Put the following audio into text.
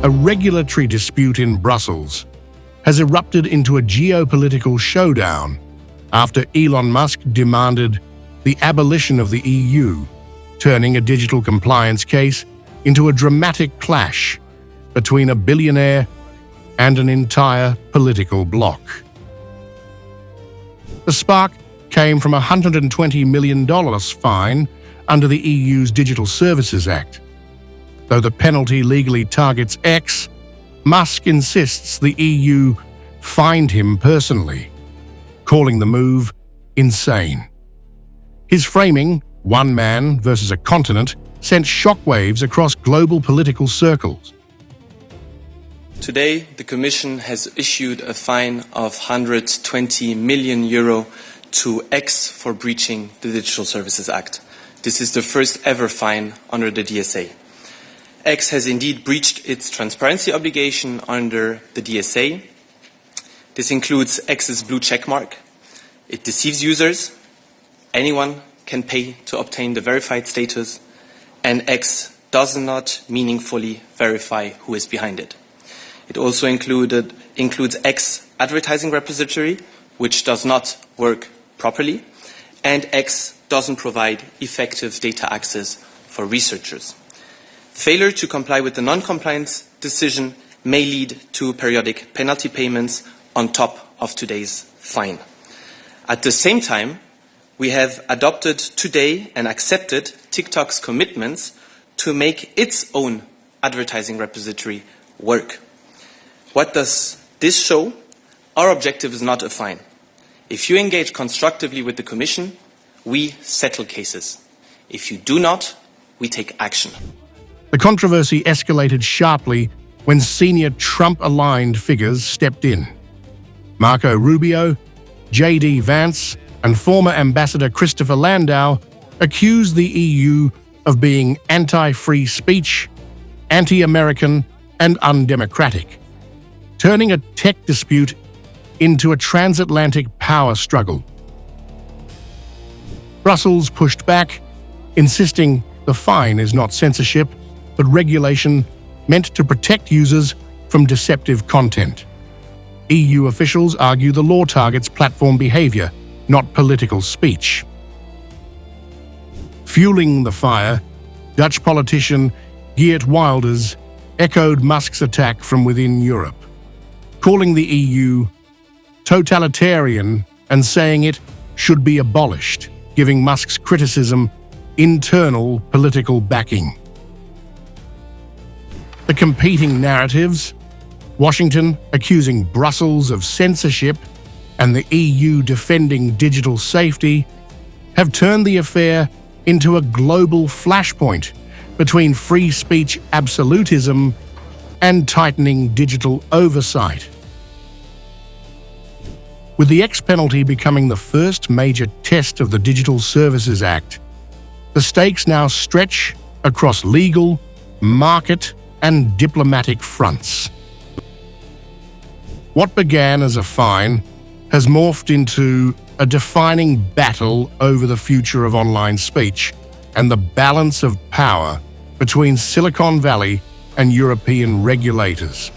A regulatory dispute in Brussels has erupted into a geopolitical showdown after Elon Musk demanded the abolition of the EU, turning a digital compliance case into a dramatic clash between a billionaire and an entire political bloc. The spark came from a $120 million fine under the EU's Digital Services Act. Though the penalty legally targets X, Musk insists the EU fined him personally, calling the move insane. His framing, one man versus a continent, sent shockwaves across global political circles. Today, the Commission has issued a fine of €120 million to X for breaching the Digital Services Act. This is the first ever fine under the DSA. X has indeed breached its transparency obligation under the DSA. This includes X's blue check mark. It deceives users. Anyone can pay to obtain the verified status, and X does not meaningfully verify who is behind it. It also includes X advertising repository, which does not work properly, and X doesn't provide effective data access for researchers. Failure to comply with the non-compliance decision may lead to periodic penalty payments on top of today's fine. At the same time, we have adopted today and accepted TikTok's commitments to make its own advertising repository work. What does this show? Our objective is not a fine. If you engage constructively with the Commission, we settle cases. If you do not, we take action. The controversy escalated sharply when senior Trump-aligned figures stepped in. Marco Rubio, J.D. Vance, and former Ambassador Christopher Landau accused the EU of being anti-free speech, anti-American, and undemocratic, turning a tech dispute into a transatlantic power struggle. Brussels pushed back, insisting the fine is not censorship, but regulation meant to protect users from deceptive content. EU officials argue the law targets platform behavior, not political speech. Fueling the fire, Dutch politician Geert Wilders echoed Musk's attack from within Europe, calling the EU totalitarian and saying it should be abolished, giving Musk's criticism internal political backing. The competing narratives, Washington accusing Brussels of censorship and the EU defending digital safety, have turned the affair into a global flashpoint between free speech absolutism and tightening digital oversight. With the X penalty becoming the first major test of the Digital Services Act, the stakes now stretch across legal, market, and diplomatic fronts. What began as a fine has morphed into a defining battle over the future of online speech and the balance of power between Silicon Valley and European regulators.